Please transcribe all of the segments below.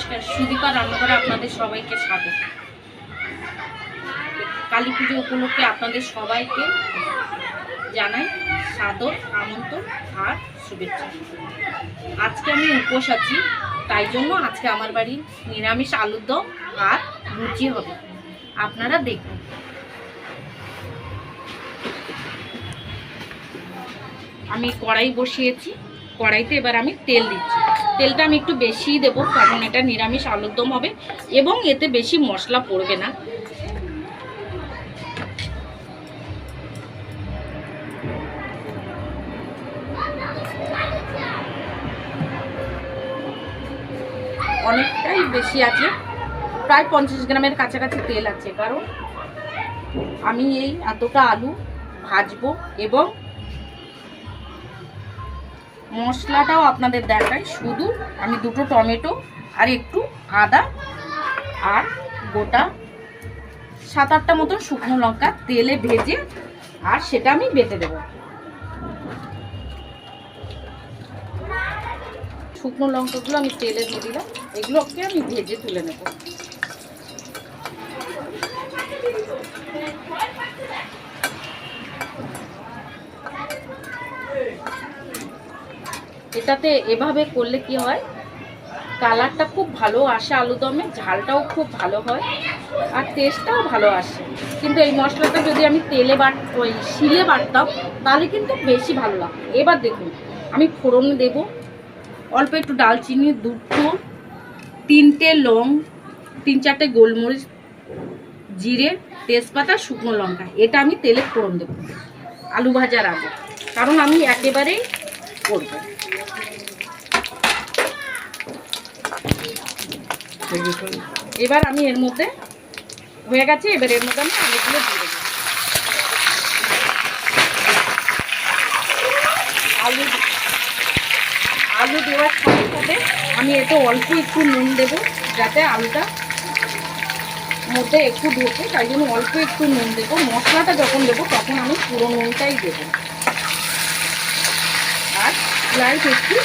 নমস্কার, সুদীপা রান্নাঘরে আপনাদের সবাইকে স্বাগত। কালী পুজো উপলক্ষে আপনাদের সবাইকে জানাই সাদর আমন্ত্রণ আর শুভেচ্ছা। আজকে আমি উপোস আছি, তাই জন্য আজকে আমার বাড়ি নিরামিষ আলুর দম আর লুচি হবে, আপনারা দেখুন। আমি কড়াই বসিয়েছি, কড়াইতে এবার আমি তেল দিচ্ছি। তেলটা আমি একটু বেশিই দেবো, কারণ এটা নিরামিষ আলুর দম হবে এবং এতে বেশি মশলা পড়বে না। অনেকটাই বেশি আছে, প্রায় 50 গ্রামের কাছাকাছি তেল আছে, কারণ আমি এই এতটা আলু ভাজবো এবং মশলাটাও আপনাদের দেখাই। শুধু আমি 2টো টমেটো আর একটু আদা আর গোটা 7-8টা মতো শুকনো লঙ্কা তেলে ভেজে আর সেটা আমি বেটে দেব। শুকনো লঙ্কাগুলো আমি তেলে দিয়ে দিলাম, এগুলোকে আমি ভেজে তুলে নেব। এটাতে এভাবে করলে কি হয়, কালারটা খুব ভালো আসে, আলুদমে ঝালটাও খুব ভালো হয় আর টেস্টটাও ভালো আসে। কিন্তু এই মশলাটা যদি আমি তেলে শিলে বাটতাম তাহলে কিন্তু বেশি ভালো লাগতো। এবার দেখুন, আমি ফোড়ন দেব অল্প একটু ডালচিনি, 3টে লং, 3-4টে গোলমরিচ, জিরে, তেজপাতা, শুকনো লঙ্কা, এটা আমি তেলে ফোড়ন দেব আলু ভাজার আগে, কারণ আমি একেবারেই করব। এবার আমি এর মধ্যে হয়ে গেছে, এবার এর মধ্যে আমি আলুগুলো দিয়ে দেবো। আলু দেওয়ার সাথে সাথে আমি এতে অল্প একটু নুন দেবো, যাতে আলুটা মধ্যে একটু ঢোকে, তাই জন্য অল্প একটু নুন দেবো। মশলাটা যখন দেবো তখন আমি পুরো নুনটাই দেবো আর লাইট একটু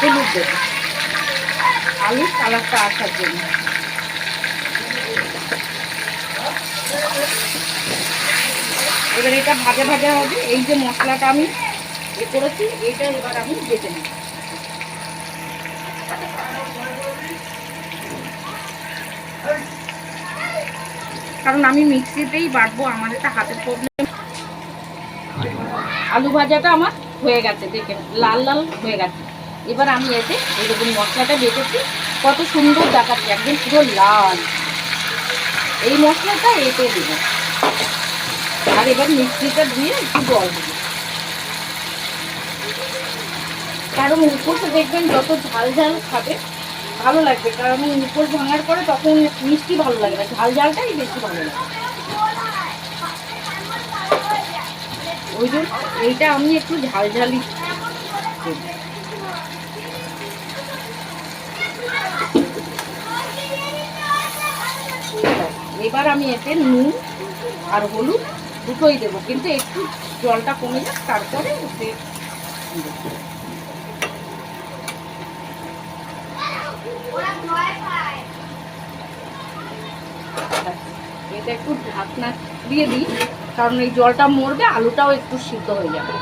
হলুদ দেবো আলুর কালারটা আসার জন্য। এবার এটা ভাজা ভাজা হবে। এই যে মশলাটা আমি করেছি, এটা এবার আমি বেটে নেব। কারণ আমি মিক্সিতেই বাটবো, আমার এটা হাতের প্রবলেম। আলু ভাজাটা আমার হয়ে গেছে, দেখেন লাল লাল হয়ে গেছে। এবার আমি এতে এরকম মশলাটা বেটেছি, কত সুন্দর দেখাচ্ছে, একদম পুরো লাল। এই মশলাটা এতে দেব আর এবার মিক্সিটা দিয়ে একটু জল দেব, কারণ উপোসে দেখবেন যত ঝাল ঝাল খাবে ভালো লাগবে, কারণ উপোস ভাঙার পরে তখন মিষ্টি ভালো লাগে না, ঝাল ঝালটাই বেশি ভালো লাগে। ওই জন্য এইটা আমি একটু ঝাল ঝালই দেব। এবার আমি এতে নুন আর হলুদ দুটোই দেবো, কিন্তু একটু জলটা কমে যাক, তারপরে এটা একটু ঢাকনা দিয়ে দিই, কারণ এই জলটা মরবে, আলুটাও একটু সিদ্ধ হয়ে যাবে।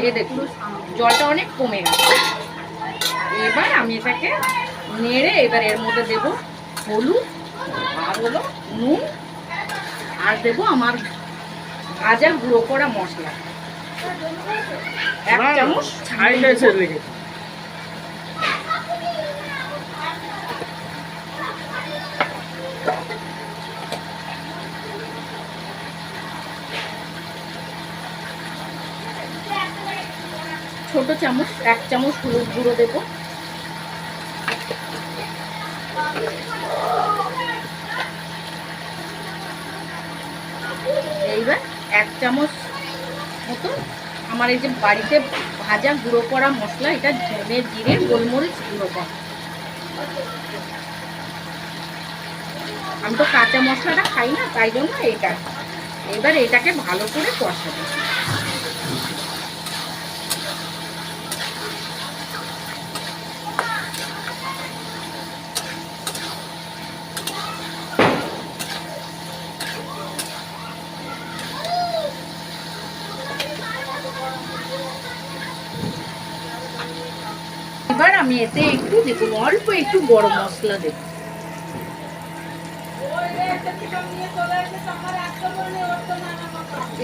এই দেখুন জলটা অনেক কমে গেছে। এবার আমি এটাকে নেড়ে এবার এর মধ্যে দেব হলুদ আর হলো নুন আর দেব আমার ভাজা গুঁড়ো করা মশলা 1 চামচ। ছোট চামচ 1 চামচ হলুদ গুঁড়ো দেব। এইবার 1 চামচ মতো আমার এই যে বাড়িতে ভাজা গুঁড়ো করা মশলা, এটা ধনে জিরে গোলমরিচ গুঁড়ো করা। আমি তো কাঁচা মশলাটা খাই না, তাই জন্য এটা। এবার এটাকে ভালো করে কষাবো। আমি এতে একটু দেখুন অল্প একটু গরম মশলা দেব।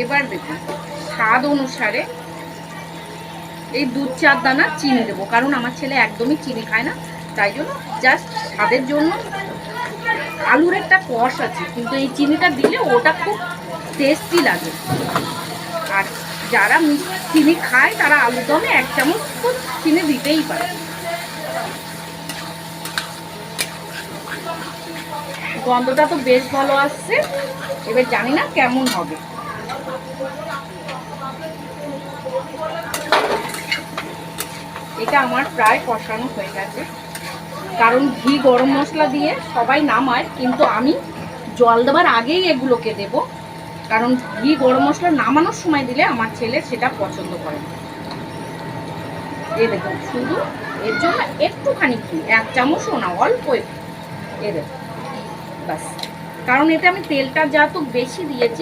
এবার দেখুন স্বাদ অনুসারে এই 2-4 দানা চিনি দেবো, কারণ আমার ছেলে একদমই চিনি খায় না, তাই জন্য জাস্ট স্বাদের জন্য। আলুর একটা কষ আছে, কিন্তু এই চিনিটা দিলে ওটা খুব টেস্টি লাগে। আর যারা চিনি খায় তারা আলু দমে 1 চামচ তো চিনি দিতেই পারে। গন্ধটা তো বেশ ভালো আসছে, এবার জানি না কেমন হবে। এটা আমার প্রায় কষানো হয়ে গেছে, কারণ ঘি গরম মশলা দিয়ে সবাই নামায়, কিন্তু আমি জল দেওয়ার আগেই এগুলোকে দেব, কারণ ঘি গরম মশলা নামানোর সময় দিলে আমার ছেলে সেটা পছন্দ করে না। এই দেখুন শুধু এর জন্য একটুখানি ঘি, 1 চামচও না, অল্প একটু এ দেব ব্যাস। কারণ এতে আমি তেলটা যা তো বেশি দিয়েছি,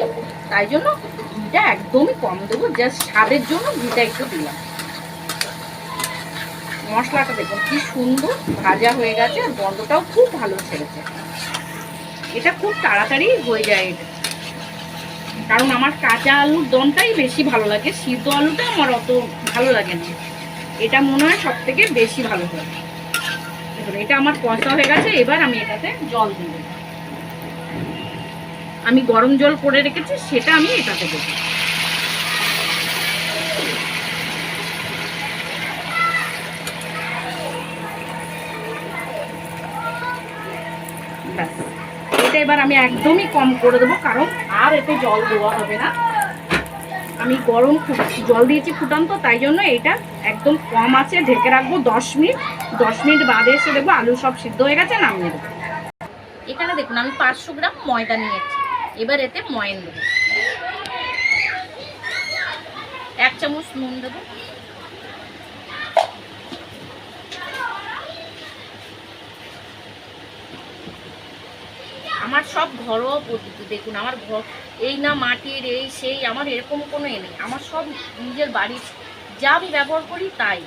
তাই জন্য ঘিটা একদমই কম দেবো, জাস্ট স্বাদের জন্য ঘিটা একটু দিলাম। মশলাটা দেখুন কি সুন্দর ভাজা হয়ে গেছে, আর গন্ধটাও খুব ভালো ছেড়েছে। এটা খুব তাড়াতাড়ি হয়ে যায় এটা, কারণ আমার কাঁচা আলুর দমটাই বেশি ভালো লাগে, সিদ্ধ আলুটা আমার অত ভালো লাগে না, এটা মনে হয় সব থেকে বেশি ভালো হয়। দেখুন এটা আমার কষা হয়ে গেছে, এবার আমি এটাতে জল দিব। আমি গরম জল করে রেখেছি, সেটা আমি এটাতে দেবো। ব্যাস, এটা এবার আমি একদমই কম করে দেবো, কারণ আর এতে জল দেওয়া হবে না। আমি গরম জল দিয়েছি ফুটান্ত, তাই জন্য এটা একদম কম আছে ঢেকে রাখবো 10 মিনিট। 10 মিনিট বাদে এসে দেখবো আলু সব সিদ্ধ হয়ে গেছে, নামিয়ে দেবো। এখানে দেখুন আমি 500 গ্রাম ময়দা নিয়েছি, এবার এতে ময়ন দেবো। 1 চামচ নুন দেবো, আমার সব ঘরোয়া পদ্ধতি। দেখুন আমার ঘর এই না মাটির এই সেই, আমার এরকম কোনো নেই, আমার সব নিজের বাড়ির যা আমি ব্যবহার করি তাই।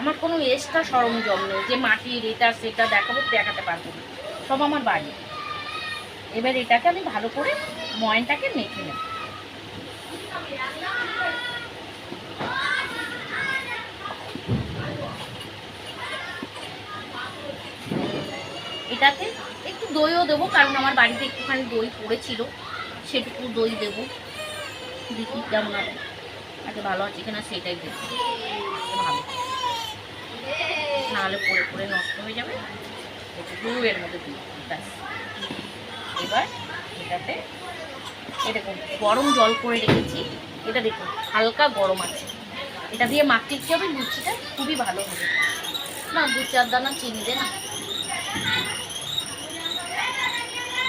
আমার কোনো এক্সট্রা সরঞ্জাম নেই যে মাটির এটা সেটা দেখাতে পারবো না, সব আমার বাড়ি। এবার এটাকে আমি ভালো করে ময়নটাকে মেখে নেব। এটাতে একটু দইও দেবো, কারণ আমার বাড়িতে একটুখানি দই পড়েছিল, সেটুকু দই দেবো। দেখি কেমন আছে, আচ্ছা ভালো আছে কিনা সেটাই দেবো, ভালো নাহলে পড়ে পড়ে নষ্ট হয়ে যাবে। একটু এর মধ্যে দিই ব্যাস। এবার এটাতে দেখুন গরম জল করে রেখেছি, এটা দেখুন হালকা গরম আছে, এটা দিয়ে মাখিয়ে কি হবে, লুচিটা খুবই ভালো হবে। না 2-4 দানা চিনি দে না,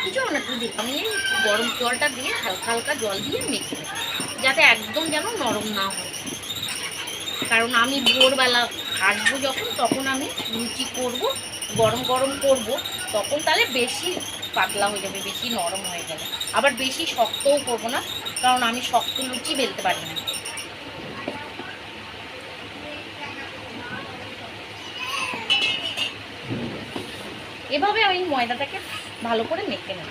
কিছু না, তুই দেখ আমি এই গরম জলটা দিয়ে হালকা হালকা জল দিয়ে মেখে দেবো, যাতে একদম যেন নরম না হয়। কারণ আমি ভোরবেলা আসবো যখন, তখন আমি লুচি করব, গরম গরম করব, তখন তাহলে বেশি পাতলা হয়ে যাবে, বেশি নরম হয়ে যাবে। আবার বেশি শক্তও করবো না, কারণ আমি শক্ত লুচি বেলতে পারি না। এভাবে আমি ময়দাটাকে ভালো করে মেখে নেব।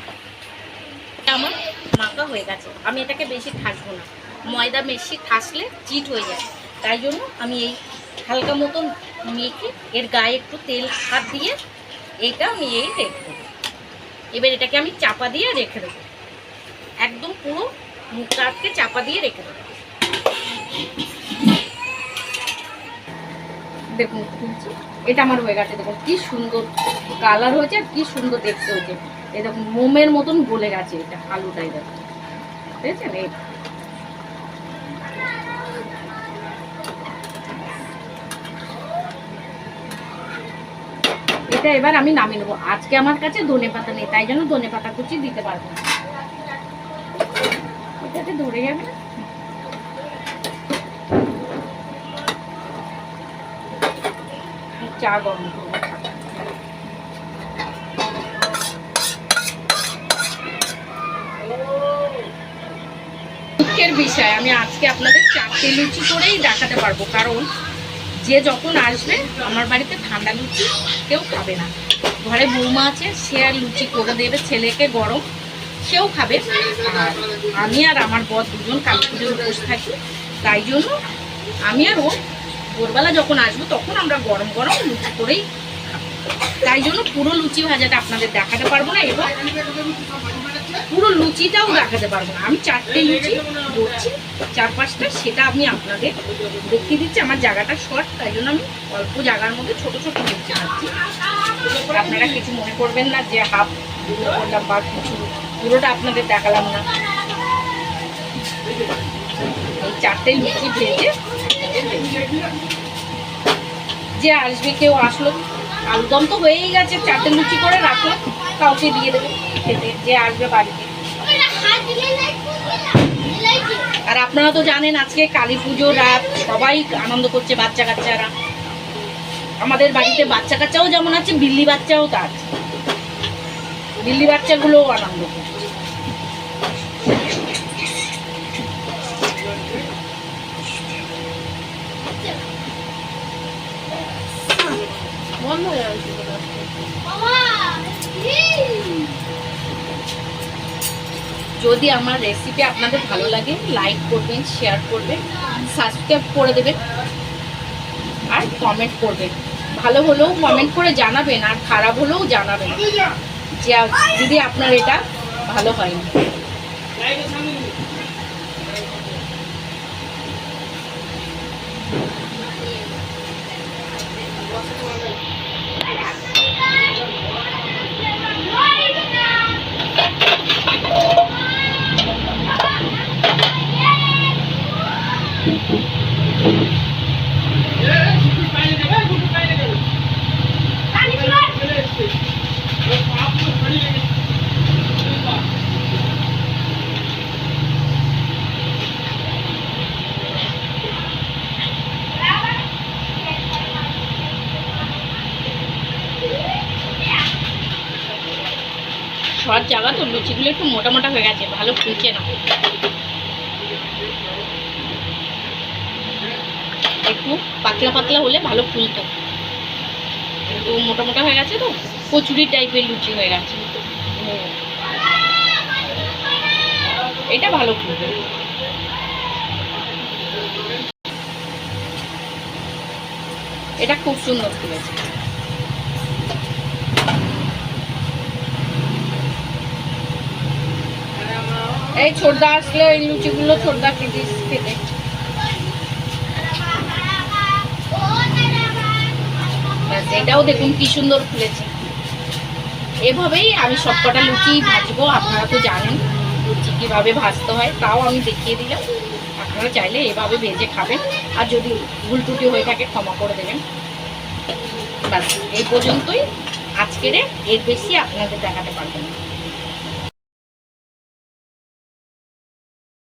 আমার মাখা হয়ে গেছে, আমি এটাকে বেশি ঠাসবো না, ময়দা বেশি ঠাসলে চিট হয়ে যায়, তাই জন্য আমি এই হালকা মতন মেখে এর গায়ে একটু তেল হাত দিয়ে এইটা আমি এই রেখে দেবো। এবার এটাকে আমি চাপা দিয়ে রেখে দেবো, একদম পুরো মুখটা আটকে চাপা দিয়ে রেখে দেবো। দেখুন খুলছি, এটা আমার হয়ে গেছে, দেখুন কি সুন্দর কালার হয়েছে, আর কি সুন্দর দেখতে হয়েছে। এই দেখুন মোমের মতন গলে গেছে এটা আলুটাই, দেখুন দেখেছেন। এটা এবার আমি নামিয়ে নেবো। আজকে আমার কাছে ধনেপাতা নেই, তাই জন্য ধনেপাতা কুচি দিতে পারবো না, এটাতে ধরে যাবে না। চা গরম করবো, দুঃখের বিষয় আমি আজকে আপনাদের 4টে লুচি করেই দেখাতে পারবো, কারণ যে যখন আসবে আমার বাড়িতে ঠান্ডা লুচি কেউ খাবে না, ঘরে বৌমা আছে, সে আর লুচি করে দেবে ছেলেকে গরম, সেও খাবে। আর আমি আর আমার বর দুজন কালী পুজোর উপোস থাকি, তাই জন্য আমি আর ও ভোরবেলা যখন আসবো তখন আমরা গরম গরম লুচি করেই খাবো। তাই জন্য পুরো লুচি ভাজাটা আপনাদের দেখাতে পারবো না এবং পুরো লুচিটাও দেখাতে পারবো না। আমি 4টে লুচি করছি, 4-5টা, সেটা আমি আপনাদের দেখিয়ে দিচ্ছি। আমার জায়গাটা শর্ট, তাই জন্য আমি অল্প জায়গার মধ্যে ছোট ছোট লুচি খাচ্ছি। আপনারা কিছু মনে করবেন না যে হাফ ভিডিও করলাম বা কিছু, পুরোটা আপনাদের দেখালাম না। এই 4টে লুচি ভেজে যে আসবে, কেউ আসলো, আলুদম তো হয়েই গেছে, 4টে লুচি করে রাখলাম, কাউকে দিয়ে দেবে খেতে যে আসবে বাড়িতে। আর আপনারা তো জানেন আজকে কালী পুজোর রাত, সবাই আনন্দ করছে, বাচ্চা কাচ্চারা। আমাদের বাড়িতে বাচ্চা কাচ্চাও যেমন আছে, বিল্লি বাচ্চাও তা আছে, বিল্লি বাচ্চাগুলোও আনন্দ করছে। যদি আমার রেসিপি আপনাদের ভালো লাগে, লাইক করবেন, শেয়ার করবেন, সাবস্ক্রাইব করে দেবেন আর কমেন্ট করবেন। ভালো হলেও কমেন্ট করে জানাবেন আর খারাপ হলেও জানাবেন যে যদি আপনার এটা ভালো হয়নি। শর্ট জায়গা তো লুচিগুলো একটু মোটা মোটা হয়ে গেছে, ভালো ফুলছে না, একটু পাতলা পাতলা হলে ভালো ফুলতো, একটু মোটা মোটা হয়ে গেছে তো কচুরি টাইপের লুচি হয়ে গেছে। এটা ভালো ফুলবে। এটা খুব সুন্দর ফুলেছে। এই ছোটদা আসলে এই লুচিগুলো ছোটদা খেতে খেতে এটাও দেখুন কি সুন্দর ফুলেছে। এভাবেই আমি সবকটা লুচি ভাজবো। আপনারা তো জানেন লুচি কীভাবে ভাজতে হয়, তাও আমি দেখিয়ে দিলাম। আপনারা চাইলে এভাবে ভেজে খাবেন, আর যদি ভুল ত্রুটি হয়ে থাকে ক্ষমা করে দেবেন। বাস এই পর্যন্তই আজকের, এর বেশি আপনাদের দেখাতে পারবো না।